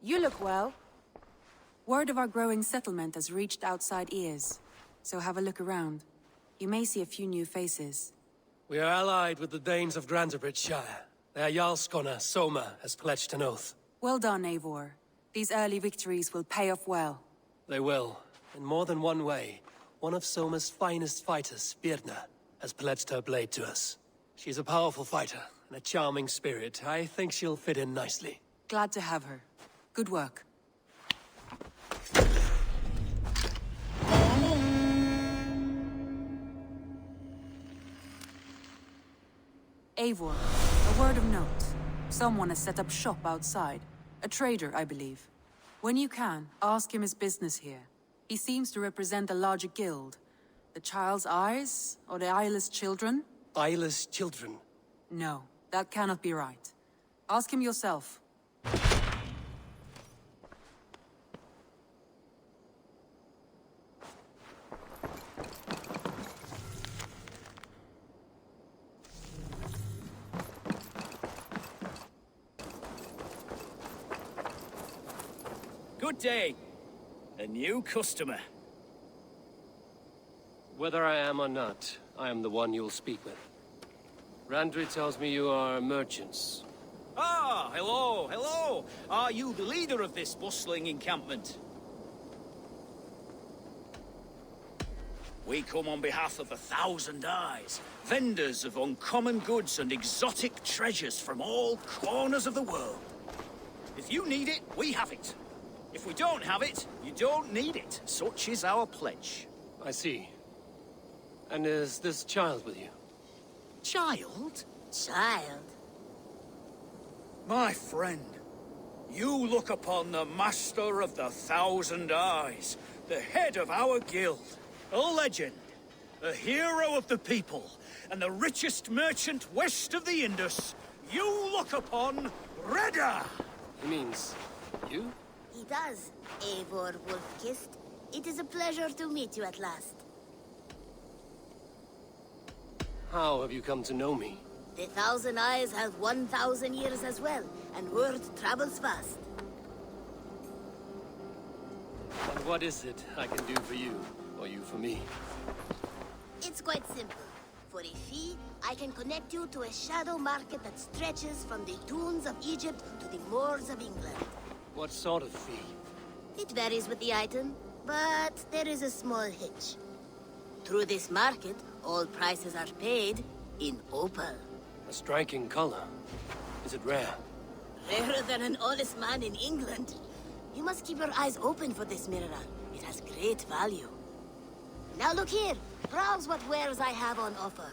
You look well. Word of our growing settlement has reached outside ears, so have a look around. You may see a few new faces. We are allied with the Danes of Grantabridgeshire. Their Jarlskona, Soma, has pledged an oath. Well done, Eivor. These early victories will pay off well. They will, in more than one way. One of Soma's finest fighters, Birna, has pledged her blade to us. She's a powerful fighter, and a charming spirit. I think she'll fit in nicely. Glad to have her. Good work. Eivor, a word of note. Someone has set up shop outside. A trader, I believe. When you can, ask him his business here. He seems to represent a larger guild. The Child's Eyes, or the Eyeless Children? Eyeless children? No, that cannot be right. Ask him yourself. Good day. A new customer. Whether I am or not, I am the one you'll speak with. Randri tells me you are merchants. Ah, hello, hello. Are you the leader of this bustling encampment? We come on behalf of 1,000 Eyes, vendors of uncommon goods and exotic treasures from all corners of the world. If you need it, we have it. If we don't have it, you don't need it. Such is our pledge. I see. And is this child with you? Child? Child? My friend, you look upon the master of the 1,000 Eyes, the head of our guild, a legend, a hero of the people, and the richest merchant west of the Indus. You look upon Reda! He means you? He does, Eivor Wolf-Kissed. It is a pleasure to meet you at last. How have you come to know me? The 1,000 Eyes have 1,000 years as well, and word travels fast. And what is it I can do for you, or you for me? It's quite simple. For a fee, I can connect you to a shadow market that stretches from the dunes of Egypt to the moors of England. What sort of fee? It varies with the item, but there is a small hitch. Through this market, all prices are paid in opal. A striking color. Is it rare? Rarer than an honest man in England. You must keep your eyes open for this mineral. It has great value. Now look here. Browse what wares I have on offer.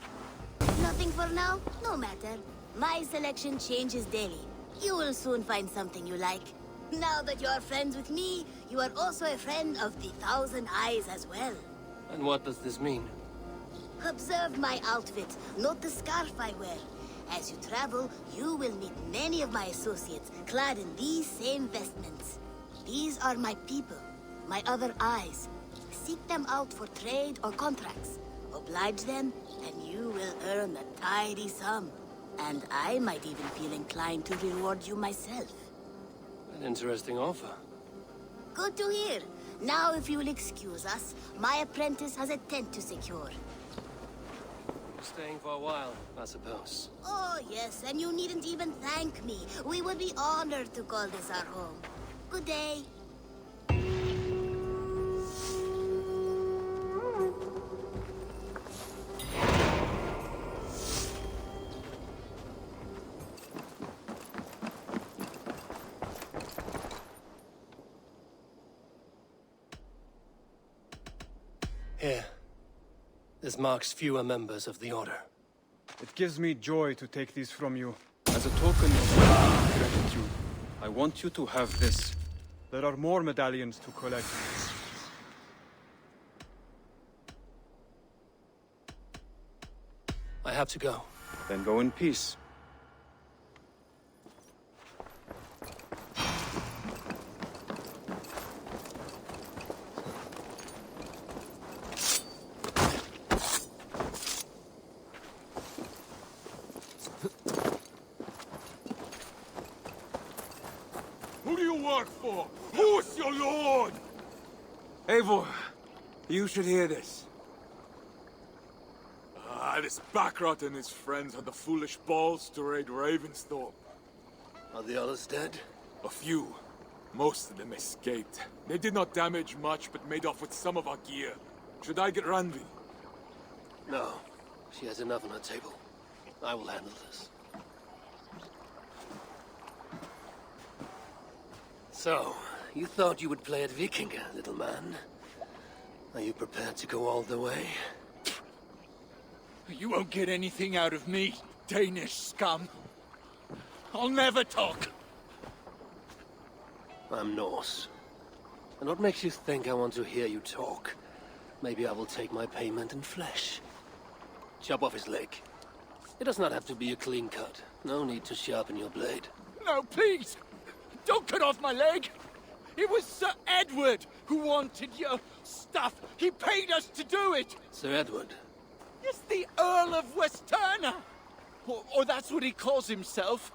Nothing for now? No matter. My selection changes daily. You will soon find something you like. Now that you are friends with me, you are also a friend of the 1,000 Eyes as well. And what does this mean? Observe my outfit. Note the scarf I wear. As you travel, you will meet many of my associates clad in these same vestments. These are my people, my other eyes. Seek them out for trade or contracts. Oblige them, and you will earn a tidy sum. And I might even feel inclined to reward you myself. An interesting offer. Good to hear. Now, if you will excuse us, my apprentice has a tent to secure. Staying for a while, I suppose. Oh, yes, and you needn't even thank me. We would be honored to call this our home. Good day. Here. This marks fewer members of the Order. It gives me joy to take these from you. As a token of my gratitude, I want you to have this. There are more medallions to collect. I have to go. Then go in peace. Who do you work for? Who's your lord? Eivor, you should hear this. This Backrot and his friends had the foolish balls to raid Ravensthorpe. Are the others dead? A few. Most of them escaped. They did not damage much, but made off with some of our gear. Should I get Randvi? No. She has enough on her table. I will handle this. So, you thought you would play at Viking, little man? Are you prepared to go all the way? You won't get anything out of me, Danish scum. I'll never talk. I'm Norse. And what makes you think I want to hear you talk? Maybe I will take my payment in flesh. Chop off his leg. It does not have to be a clean cut. No need to sharpen your blade. No, please! Don't cut off my leg! It was Sir Edward who wanted your stuff. He paid us to do it! Sir Edward? It's the Earl of Westerna! Or that's what he calls himself.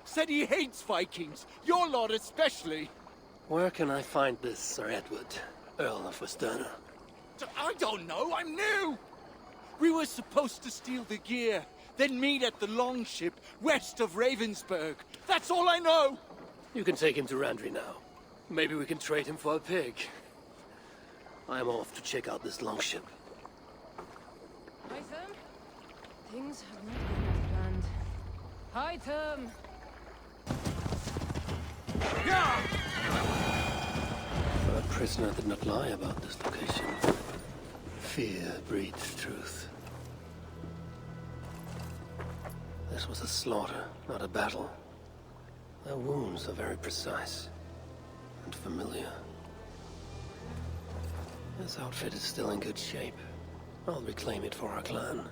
Said he hates Vikings, your lot especially. Where can I find this Sir Edward, Earl of Westerna? I don't know, I'm new! We were supposed to steal the gear, then meet at the longship west of Ravensburg. That's all I know! You can take him to Randvi now. Maybe we can trade him for a pig. I'm off to check out this longship. Hytham? Things have not been as planned. Hytham! A prisoner did not lie about this location. Fear breeds truth. This was a slaughter, not a battle. Their wounds are very precise and familiar. This outfit is still in good shape. I'll reclaim it for our clan.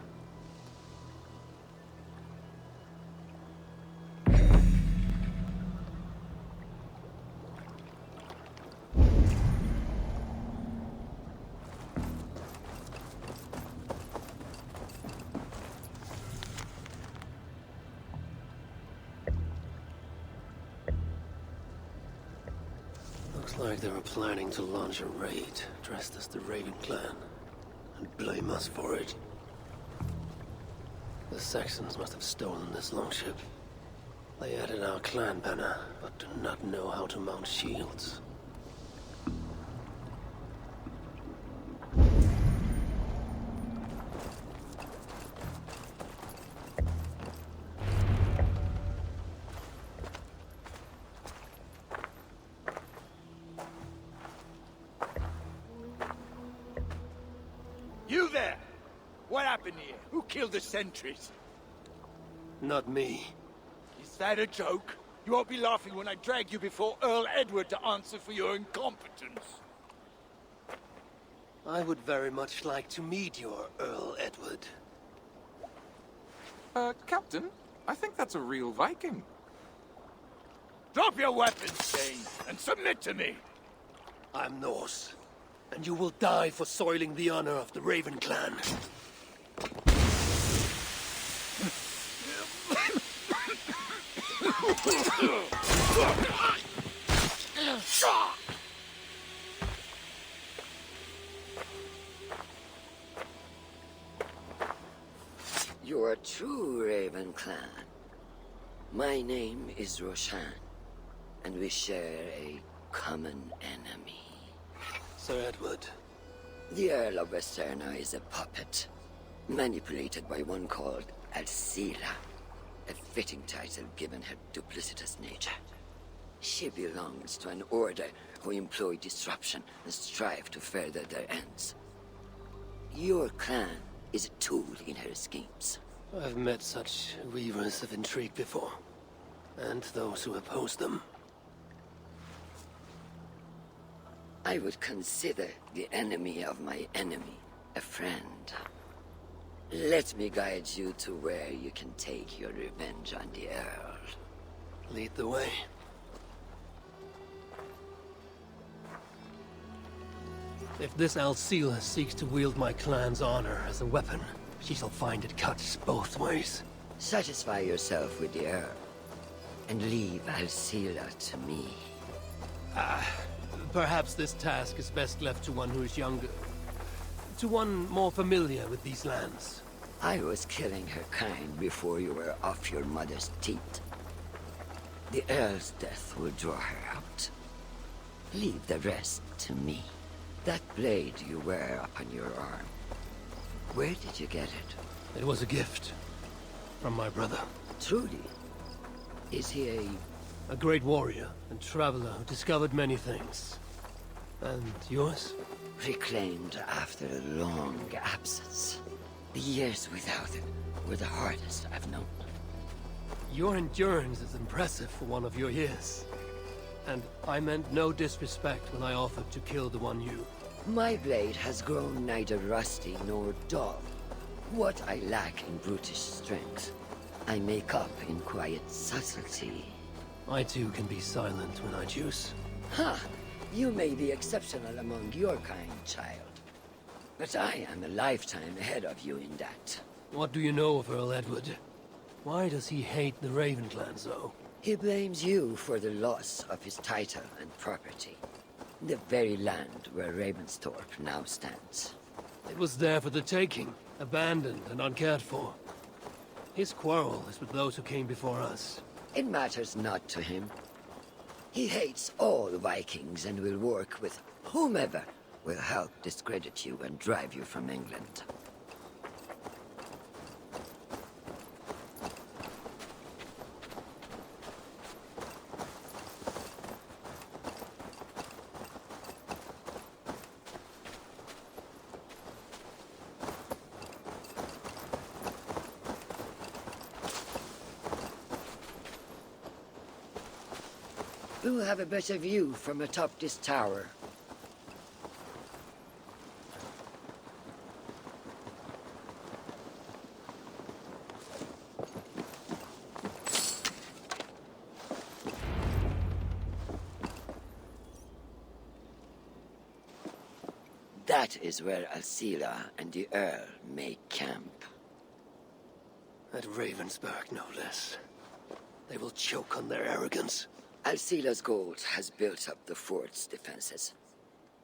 Looks like they were planning to launch a raid, dressed as the Raven clan, and blame us for it. The Saxons must have stolen this longship. They added our clan banner, but do not know how to mount shields. You there! What happened here? Who killed the sentries? Not me. Is that a joke? You won't be laughing when I drag you before Earl Edward to answer for your incompetence. I would very much like to meet your Earl Edward. Captain, I think that's a real Viking. Drop your weapons, Dane, and submit to me! I'm Norse, and you will die for soiling the honor of the Raven clan. You're a true Raven clan. My name is Roshan, and we share a common enemy. Sir Edward. The Earl of Westerna is a puppet, manipulated by one called Alcila, a fitting title given her duplicitous nature. She belongs to an order who employ disruption and strive to further their ends. Your clan is a tool in her schemes. I've met such weavers of intrigue before, and those who oppose them. I would consider the enemy of my enemy a friend. Let me guide you to where you can take your revenge on the Earl. Lead the way. If this Alcila seeks to wield my clan's honor as a weapon, she shall find it cuts both ways. Satisfy yourself with the Earl, and leave Alcila to me. Perhaps this task is best left to one who is younger. To one more familiar with these lands. I was killing her kind before you were off your mother's teat. The Earl's death will draw her out. Leave the rest to me. That blade you wear upon your arm. Where did you get it? It was a gift. From my brother. Truly? Is he a great warrior and traveler who discovered many things. And yours? reclaimed after a long absence? The years without it were the hardest I've known. Your endurance is impressive for one of your years. And I meant no disrespect when I offered to kill the one you... My blade has grown neither rusty nor dull. What I lack in brutish strength, I make up in quiet subtlety. I too can be silent when I choose. Ha! You may be exceptional among your kind, child. But I am a lifetime ahead of you in that. What do you know of Earl Edward? Why does he hate the Raven clan so? He blames you for the loss of his title and property. The very land where Ravensthorpe now stands. It was there for the taking, abandoned and uncared for. His quarrel is with those who came before us. It matters not to him. He hates all Vikings and will work with whomever will help discredit you and drive you from England. We'll have a better view from atop this tower. That is where Alcila and the Earl make camp. At Ravensburg, no less. They will choke on their arrogance. Alcila's gold has built up the fort's defenses.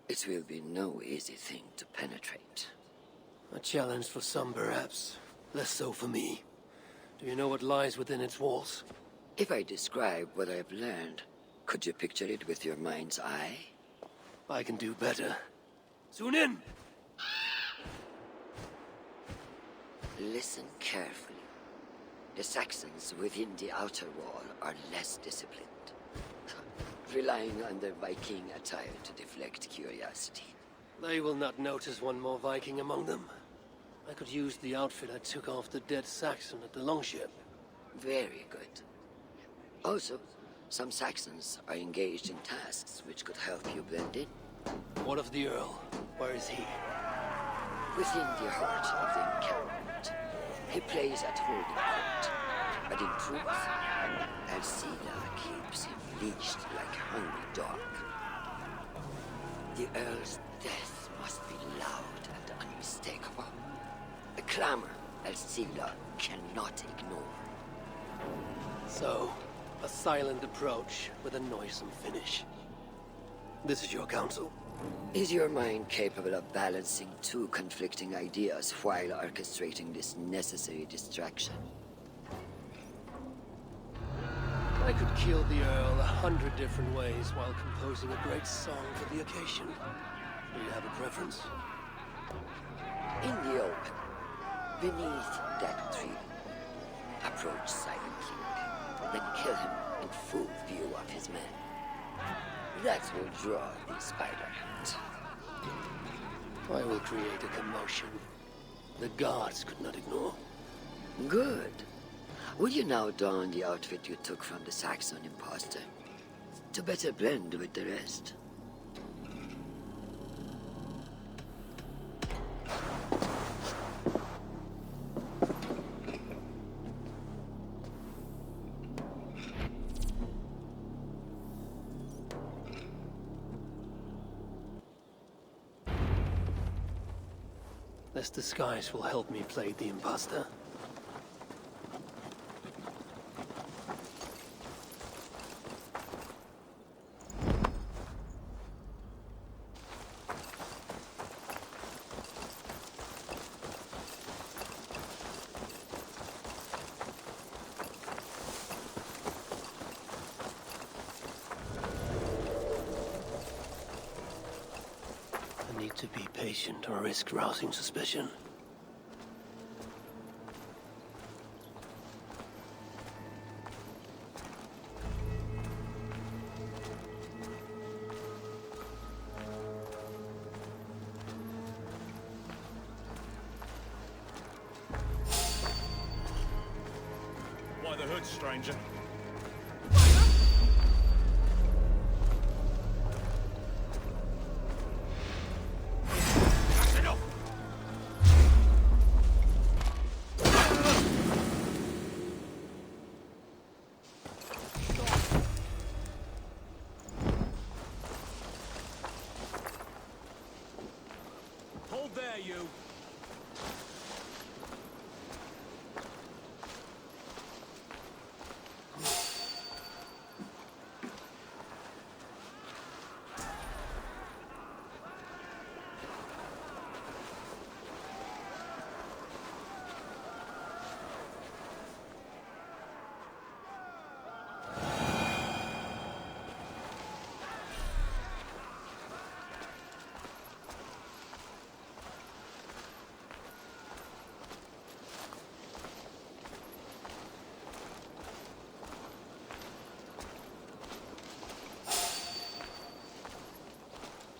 It will be no easy thing to penetrate. A challenge for some, perhaps. Less so for me. Do you know what lies within its walls? If I describe what I've learned, could you picture it with your mind's eye? I can do better. Soon in! Listen carefully. The Saxons within the outer wall are less disciplined, relying on their Viking attire to deflect curiosity. They will not notice one more Viking among them. I could use the outfit I took off the dead Saxon at the longship. Very good. Also, some Saxons are engaged in tasks which could help you blend in. What of the Earl? Where is he? Within the heart of the encampment. He plays at holding court, but in truth, Alcila keeps him leashed like a hungry dog. The Earl's death must be loud and unmistakable. A clamor Alcila cannot ignore. So, a silent approach with a noisome finish. This is your counsel? Is your mind capable of balancing two conflicting ideas while orchestrating this necessary distraction? I could kill the Earl 100 different ways while composing a great song for the occasion. Do you have a preference? In the open, beneath that tree, approach silently, then kill him in full view of his men. That will draw the Spider-Mah. I will create a commotion the gods could not ignore. Good. Will you now don the outfit you took from the Saxon imposter? To better blend with the rest. This disguise will help me play the imposter. to be patient or risk rousing suspicion. Why the hood, stranger? Hold there, you!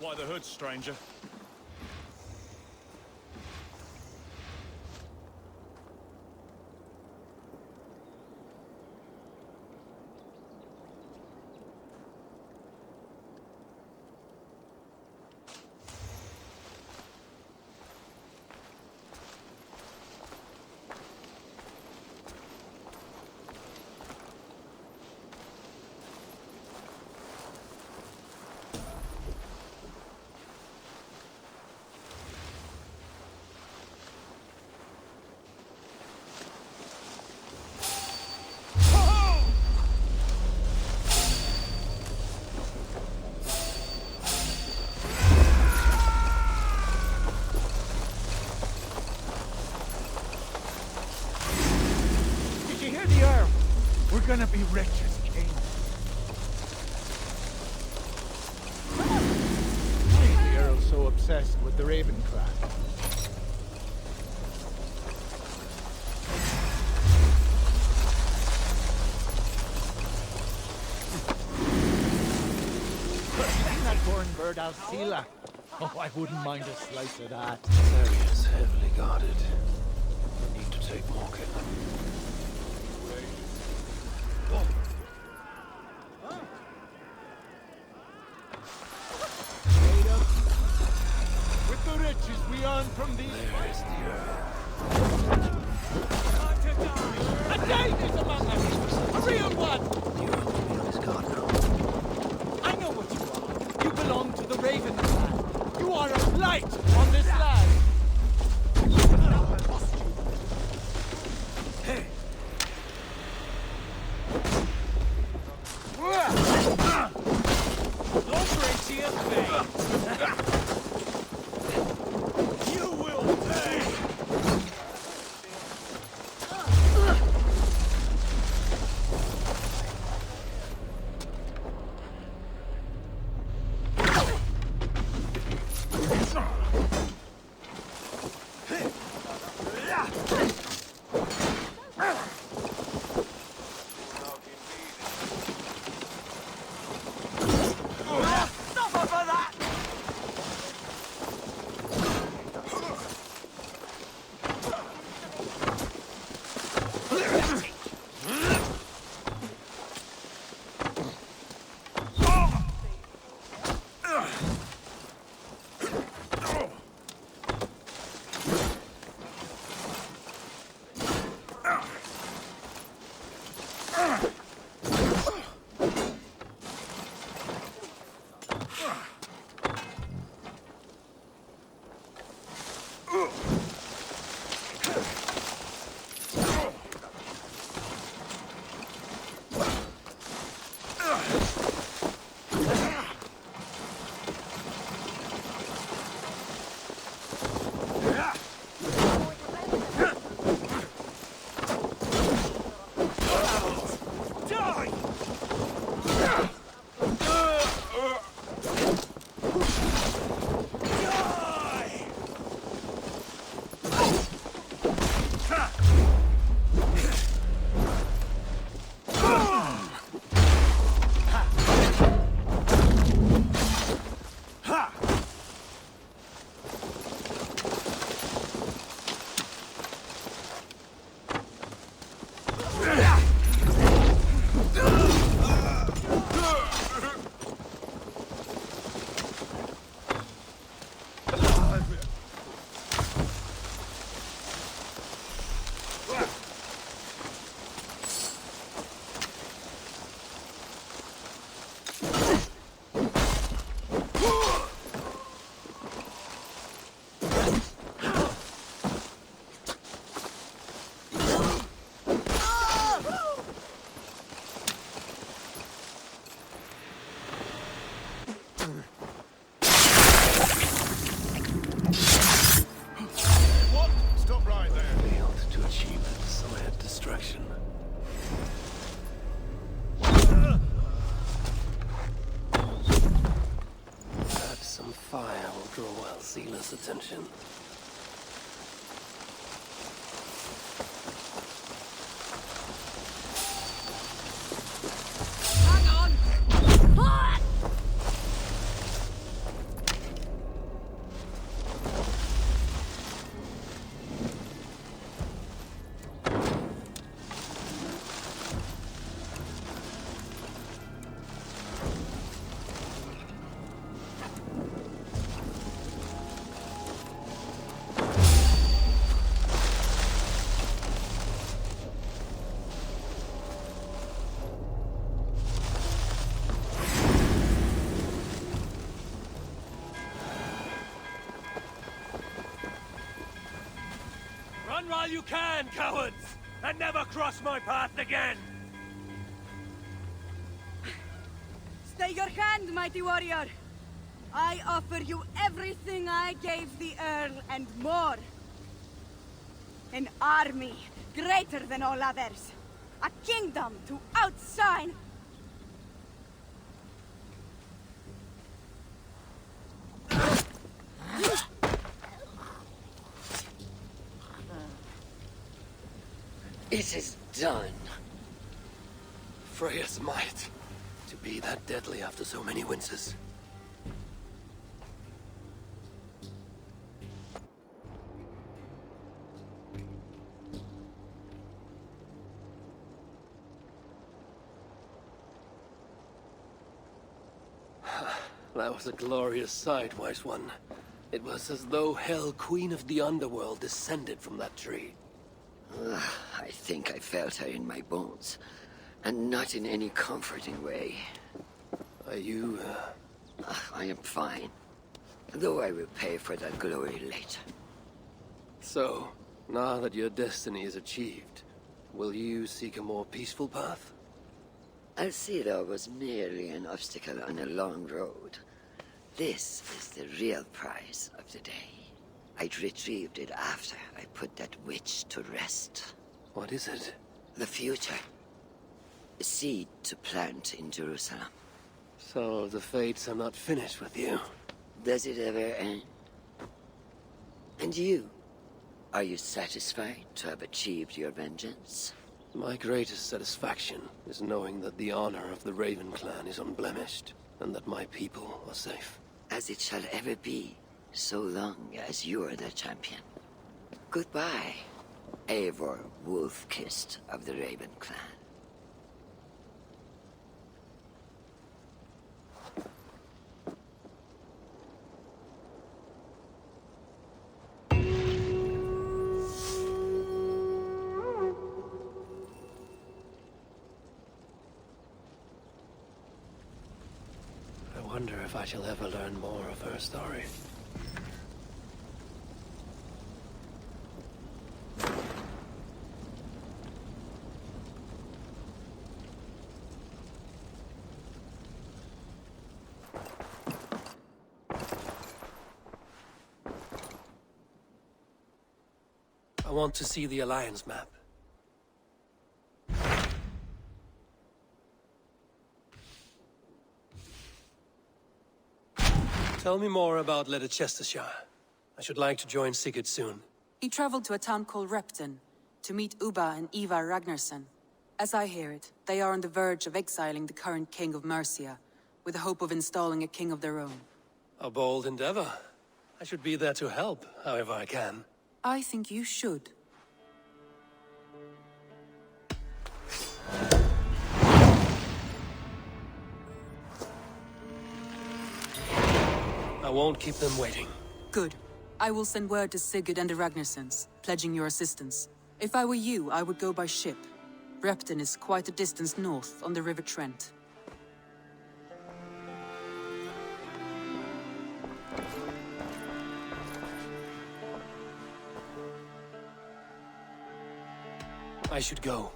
Why the hood, stranger? We're gonna be rich as kings. Why is the Earl so obsessed with the Raven clan? Seen that born bird Alcila? Oh, I wouldn't mind a slice of that. This area is heavily guarded. Need to take more care. With the riches we earn from these... There is the Earl. A Dane is among us! A real one! The Earl will be on his guard now. I know what you are. You belong to the Raven clan. You are a blight on this land. Hey! Don't break to your face. You will pay. Sealer's attention. Run while you can, cowards! And never cross my path again! Stay your hand, mighty warrior! I offer you everything I gave the Earl and more. An army greater than all others. A kingdom to outshine. It is done. Freya's might. To be that deadly after so many winters. That was a glorious sight, wise one. It was as though Hell, Queen of the Underworld, descended from that tree. I think I felt her in my bones, and not in any comforting way. Are you, I am fine, though I will pay for that glory later. So, now that your destiny is achieved, will you seek a more peaceful path? Alcira was merely an obstacle on a long road. This is the real prize of the day. I'd retrieved it after I put that witch to rest. What is it? The future. A seed to plant in Jerusalem. So the fates are not finished with you. Does it ever end? And you? Are you satisfied to have achieved your vengeance? My greatest satisfaction is knowing that the honor of the Raven clan is unblemished, and that my people are safe. As it shall ever be, so long as you're the champion. Goodbye, Eivor Wolf-Kissed of the Raven clan. I wonder if I shall ever learn more of her story. I want to see the Alliance map. Tell me more about Leicestershire. I should like to join Sigurd soon. He traveled to a town called Repton to meet Ubba and Ivar Ragnarsson. As I hear it, they are on the verge of exiling the current king of Mercia, with the hope of installing a king of their own. A bold endeavor. I should be there to help, however I can. I think you should. I won't keep them waiting. Good. I will send word to Sigurd and the Ragnarssons, pledging your assistance. If I were you, I would go by ship. Repton is quite a distance north, on the River Trent. I should go.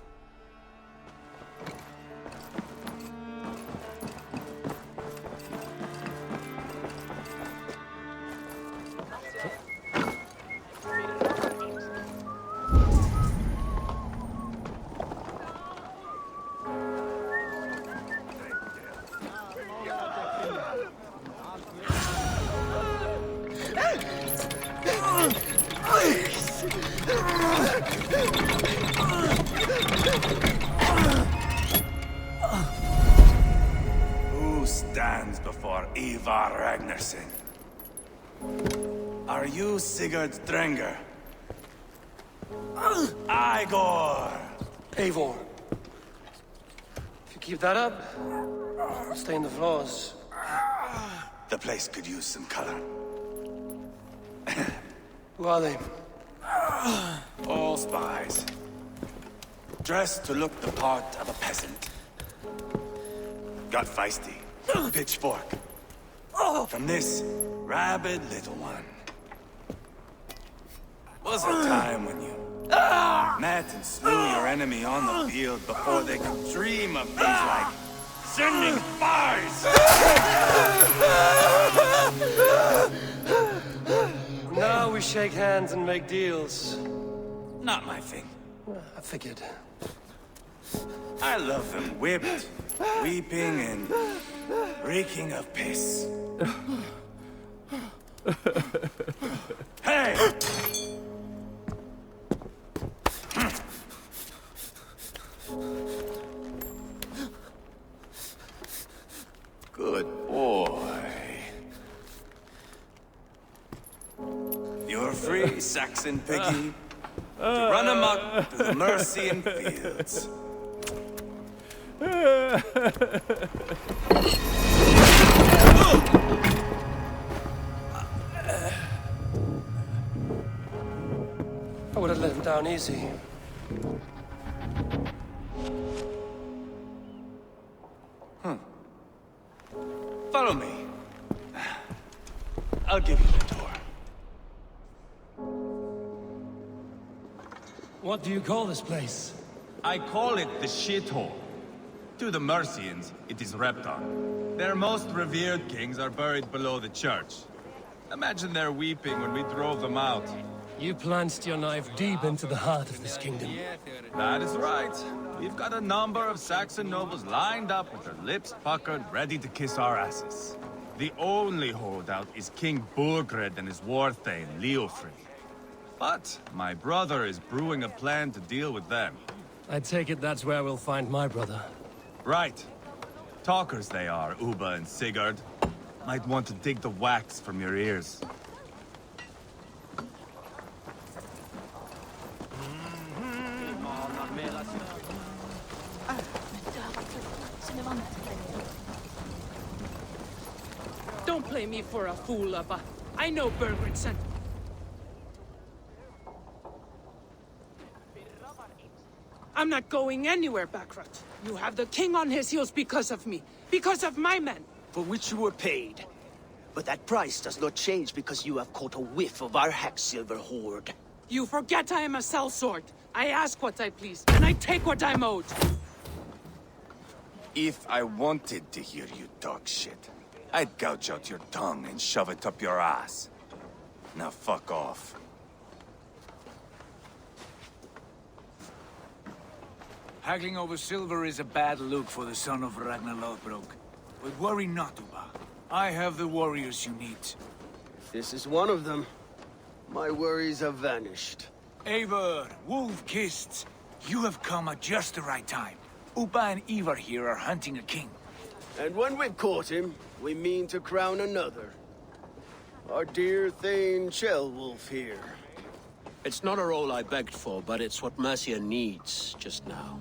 stands before Eivor Ragnarsson? Are you Sigurd Drenger? Igor! Eivor. If you keep that up, I'll stain the floors. The place could use some color. Who are they? All spies. Dressed to look the part of a peasant. Got feisty. Pitchfork. From this rabid little one. Was a time when you met and slew your enemy on the field before they could dream of things like sending spies! Now we shake hands and make deals. Not my thing. I figured. I love them whipped, weeping, and reeking of piss. Hey! Good boy. You're free, Saxon piggy, to run amok through the Mercian fields. I would have let him down easy. Follow me. I'll give you the tour. What do you call this place? I call it the shithole. To the Mercians, it is Reptar. Their most revered kings are buried below the church. Imagine their weeping when we drove them out. You plunged your knife deep into the heart of this kingdom. That is right. We've got a number of Saxon nobles lined up with their lips puckered, ready to kiss our asses. The only holdout is King Burgred and his war-thane, Leofrey. But my brother is brewing a plan to deal with them. I take it that's where we'll find my brother. Right. Talkers they are, Uba and Sigurd. Might want to dig the wax from your ears. Don't play me for a fool, Abba. I know Burgred sent. I'm not going anywhere, Backrot. You have the king on his heels because of me. Because of my men. For which you were paid. But that price does not change because you have caught a whiff of our Hacksilver hoard. You forget I am a sellsword. I ask what I please, and I take what I'm owed. If I wanted to hear you talk shit, I'd gouge out your tongue and shove it up your ass. Now fuck off. Haggling over silver is a bad look for the son of Ragnar Lothbrok. But worry not, Uba. I have the warriors you need. This is one of them. My worries have vanished. Eivor, wolf-kissed, you have come at just the right time. Uba and Eivor here are hunting a king. And when we've caught him, we mean to crown another. Our dear Thane Ceolwulf here. It's not a role I begged for, but it's what Mercia needs just now.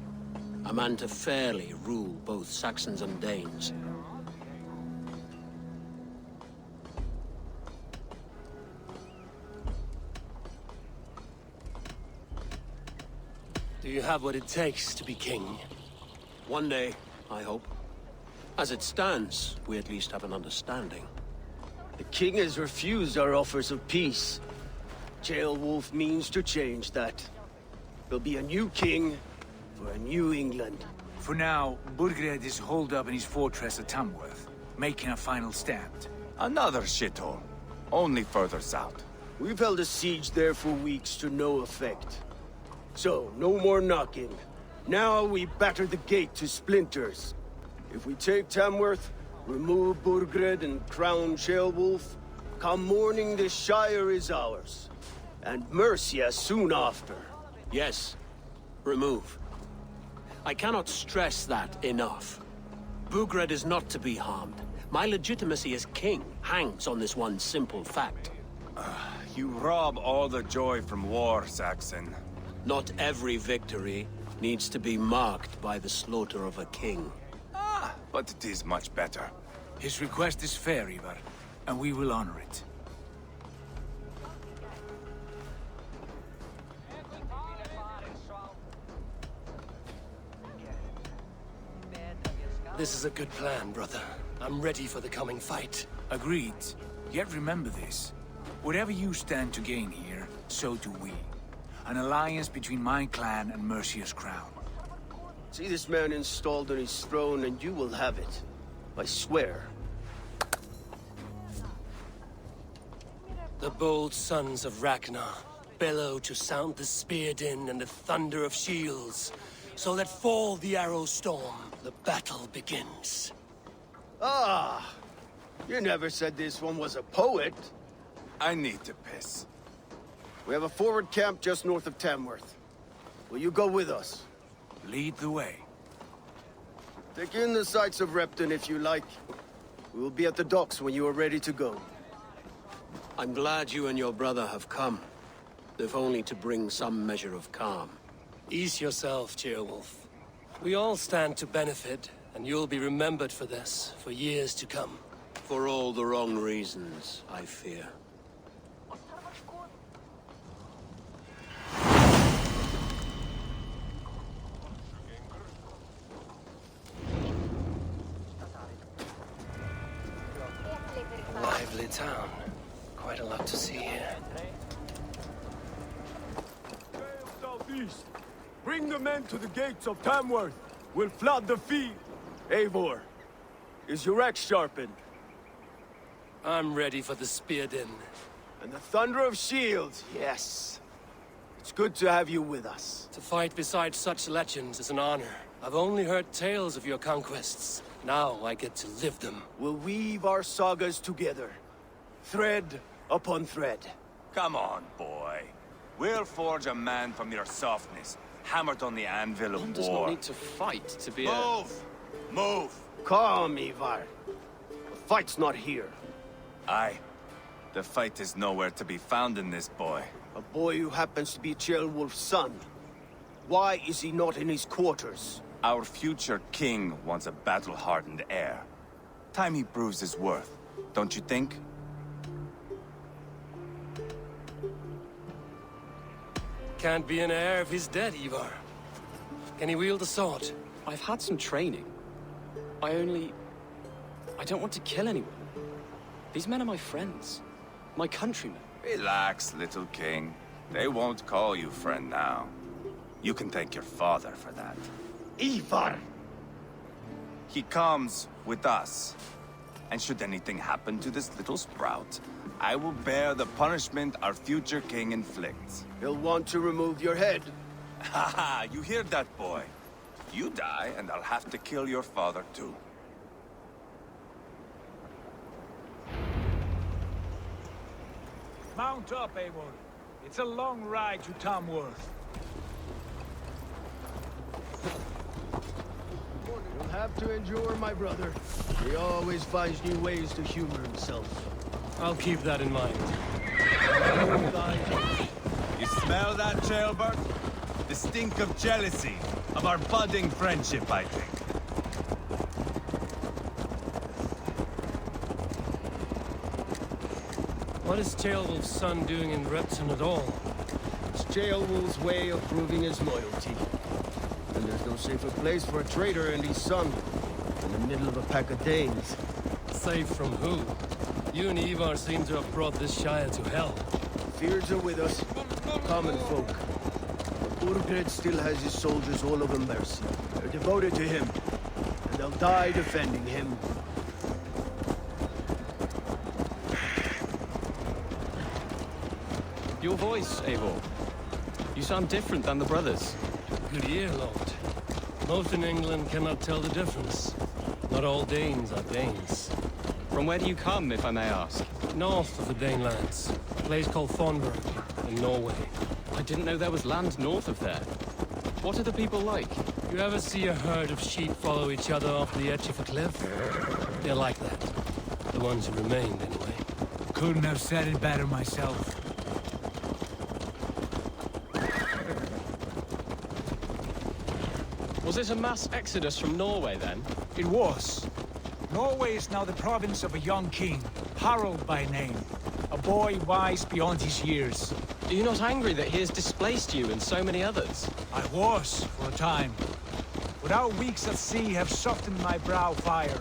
A man to fairly rule both Saxons and Danes. Do you have what it takes to be king? One day, I hope. As it stands, we at least have an understanding. The king has refused our offers of peace. Ceolwulf means to change that. There'll be a new king for a new England. For now, Burgred is holed up in his fortress at Tamworth, making a final stand. Another shithole. Only further south. We've held a siege there for weeks to no effect. So, no more knocking. Now we batter the gate to splinters. If we take Tamworth, remove Burgred and crown Ceolwulf, come morning the Shire is ours. And Mercia soon after. Yes, remove. I cannot stress that enough. Bugred is not to be harmed. My legitimacy as king hangs on this one simple fact. You rob all the joy from war, Saxon. Not every victory needs to be marked by the slaughter of a king. But it is much better. His request is fair, Eivor, and we will honor it. This is a good plan, brother. I'm ready for the coming fight. Agreed. Yet remember this. Whatever you stand to gain here, so do we. An alliance between my clan and Mercia's crown. See this man installed on his throne and you will have it. I swear. The bold sons of Ragnar bellow to sound the spear din and the thunder of shields. So let fall the arrow storm. The battle begins. Ah! You never said this one was a poet. I need to piss. We have a forward camp just north of Tamworth. Will you go with us? Lead the way. Take in the sights of Repton if you like. We will be at the docks when you are ready to go. I'm glad you and your brother have come, if only to bring some measure of calm. Ease yourself, Ceolwulf. We all stand to benefit, and you'll be remembered for this, for years to come. For all the wrong reasons, I fear. Lively town. Quite a lot to see here. Southeast. Bring the men to the gates of Tamworth. We'll flood the field. Eivor, is your axe sharpened? I'm ready for the spear din. And the thunder of shields, yes. It's good to have you with us. To fight beside such legends is an honor. I've only heard tales of your conquests. Now I get to live them. We'll weave our sagas together. Thread upon thread. Come on, boy. We'll forge a man from your softness, hammered on the anvil of war. One does not need to fight to be Move! Move! Calm, Eivor. The fight's not here. Aye. The fight is nowhere to be found in this boy. A boy who happens to be Ceolwulf's son. Why is he not in his quarters? Our future king wants a battle-hardened heir. Time he proves his worth, don't you think? Can't be an heir if he's dead, Eivor. Can he wield a sword? I've had some training. I don't want to kill anyone. These men are my friends. My countrymen. Relax, little king. They won't call you friend now. You can thank your father for that. Eivor! He comes with us. And should anything happen to this little sprout, I will bear the punishment our future king inflicts. He'll want to remove your head. Haha, you hear that, boy? You die, and I'll have to kill your father, too. Mount up, Eivor. It's a long ride to Tamworth. You'll have to endure, my brother. He always finds new ways to humor himself. I'll keep that in mind. You smell that, Jailbird? The stink of jealousy, of our budding friendship, I think. What is Ceolwulf's son doing in Repton at all? It's Ceolwulf's way of proving his loyalty. And there's no safer place for a traitor and his son in the middle of a pack of Danes. Safe from who? You and Eivor seem to have brought this Shire to hell. Fears are with us, common folk. But Burgred still has his soldiers all over Mercia. They're devoted to him, and they'll die defending him. Your voice, Eivor. You sound different than the brothers. Good ear, Lord. Most in England cannot tell the difference. Not all Danes are Danes. From where do you come, if I may ask? North of the Danelands. A place called Thornburg, in Norway. I didn't know there was land north of there. What are the people like? You ever see a herd of sheep follow each other off the edge of a cliff? They're like that. The ones who remained, anyway. Couldn't have said it better myself. Was it a mass exodus from Norway, then? It was. Norway is now the province of a young king, Harald by name. A boy wise beyond his years. Are you not angry that he has displaced you and so many others? I was, for a time. But our weeks at sea have softened my brow fire.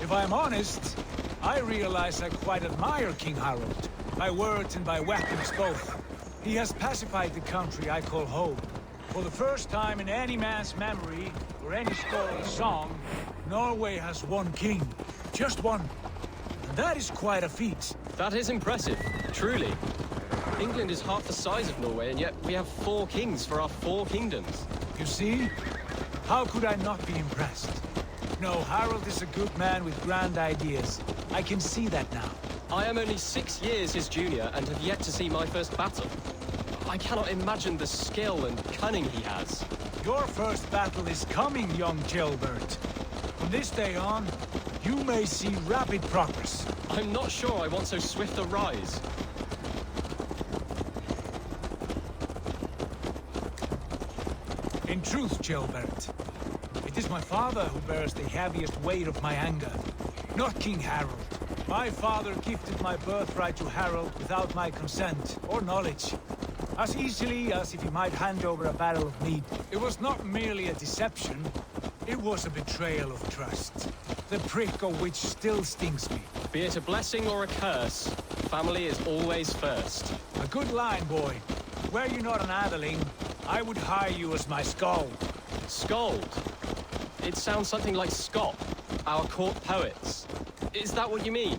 If I'm honest, I realize I quite admire King Harald. By words and by weapons both. He has pacified the country I call home. For the first time in any man's memory, or any story song, Norway has one king. Just one. And that is quite a feat. That is impressive, truly. England is half the size of Norway, and yet we have 4 kings for our 4 kingdoms. You see? How could I not be impressed? No, Harald is a good man with grand ideas. I can see that now. I am only 6 years his junior and have yet to see my first battle. I cannot imagine the skill and cunning he has. Your first battle is coming, young Gilbert. From this day on, you may see rapid progress. I'm not sure I want so swift a rise. In truth, Gilbert, it is my father who bears the heaviest weight of my anger, not King Harald. My father gifted my birthright to Harald without my consent or knowledge. As easily as if he might hand over a barrel of mead. It was not merely a deception, it was a betrayal of trust. The prick of which still stings me. Be it a blessing or a curse, family is always first. A good line, boy. Were you not an adeling, I would hire you as my skald. Skald? It sounds something like Scott, our court poets. Is that what you mean?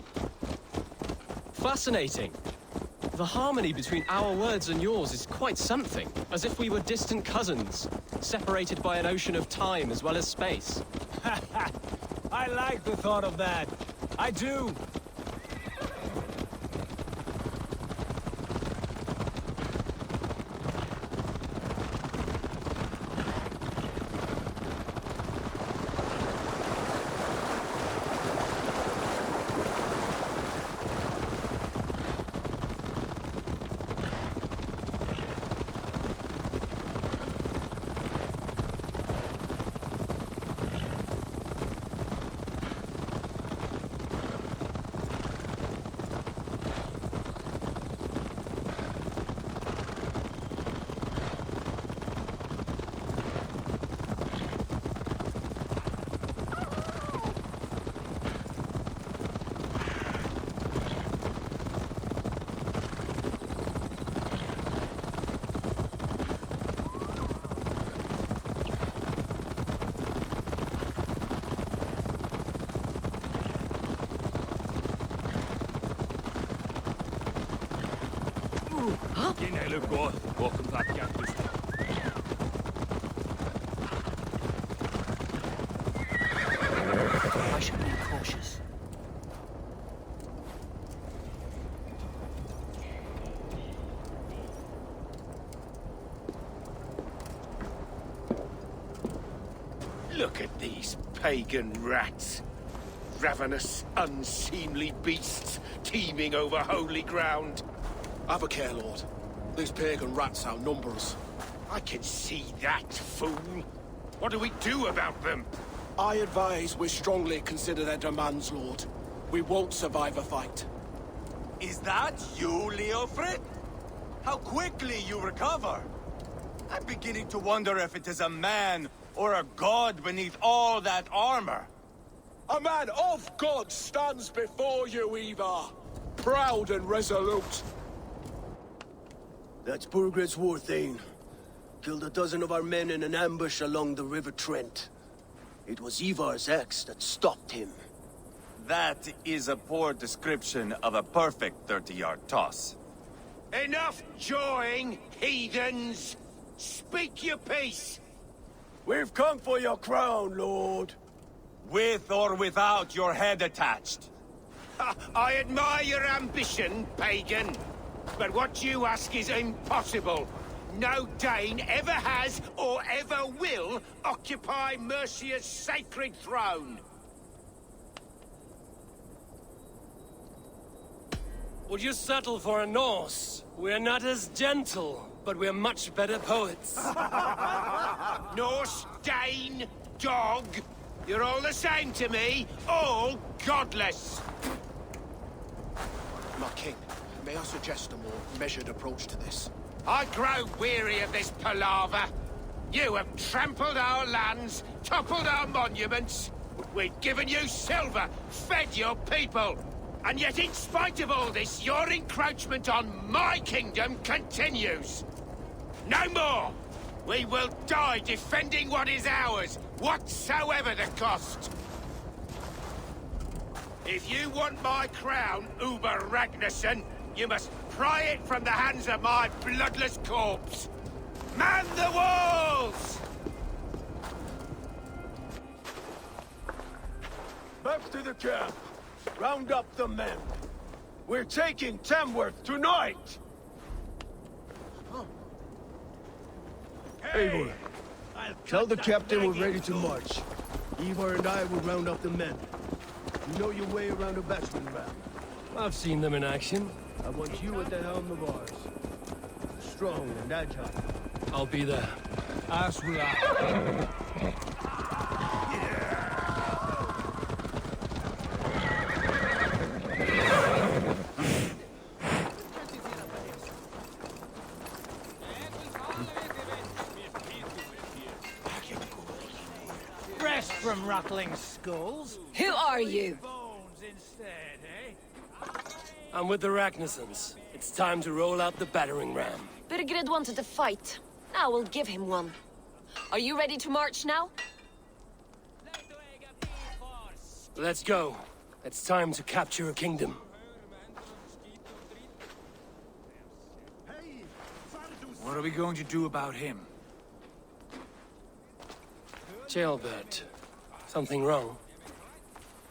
Fascinating. The harmony between our words and yours is quite something. As if we were distant cousins, separated by an ocean of time as well as space. I like the thought of that. I do. Welcome back, Captain. I should be cautious. Look at these pagan rats. Ravenous, unseemly beasts teeming over holy ground. Have a care, Lord. These pagan rats outnumber us. I can see that, fool. What do we do about them? I advise we strongly consider their demands, Lord. We won't survive a fight. Is that you, Leofrid? How quickly you recover! I'm beginning to wonder if it is a man or a god beneath all that armor. A man of God stands before you, Eivor. Proud and resolute. That's Burgred's war thane. Killed a dozen of our men in an ambush along the River Trent. It was Eivor's axe that stopped him. That is a poor description of a perfect 30-yard toss. Enough jawing, heathens! Speak your piece! We've come for your crown, Lord. With or without your head attached. I admire your ambition, pagan. But what you ask is impossible. No Dane ever has or ever will occupy Mercia's sacred throne. Would you settle for a Norse? We're not as gentle, but we're much better poets. Norse, Dane, dog. You're all the same to me. All godless. My king, may I suggest a more measured approach to this? I grow weary of this palaver. You have trampled our lands, toppled our monuments. We've given you silver, fed your people. And yet, in spite of all this, your encroachment on my kingdom continues. No more! We will die defending what is ours, whatsoever the cost. If you want my crown, Uber Ragnarsson, you must pry it from the hands of my bloodless corpse. Man the walls! Back to the camp. Round up the men. We're taking Tamworth tonight! Eivor, tell the captain we're ready to march. Eivor and I will round up the men. You know your way around a battering ram. I've seen them in action. I want you at the helm of ours. Strong and agile. I'll be there. As will I. Rest from rattling skulls. Who are you? I'm with the Ragnarssons. It's time to roll out the battering ram. Birgred wanted to fight. Now we'll give him one. Are you ready to march now? Let's go. It's time to capture a kingdom. What are we going to do about him? Jailbird. Something wrong?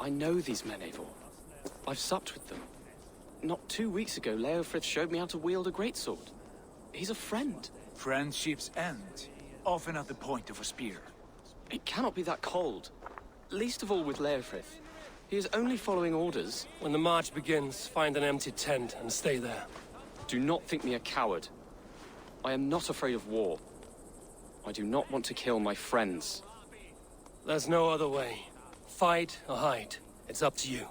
I know these men, Eivor. I've supped with them. Not 2 weeks ago, Leofrith showed me how to wield a greatsword. He's a friend. Friendships end, often at the point of a spear. It cannot be that cold. Least of all with Leofrith. He is only following orders. When the march begins, find an empty tent and stay there. Do not think me a coward. I am not afraid of war. I do not want to kill my friends. There's no other way. Fight or hide. It's up to you.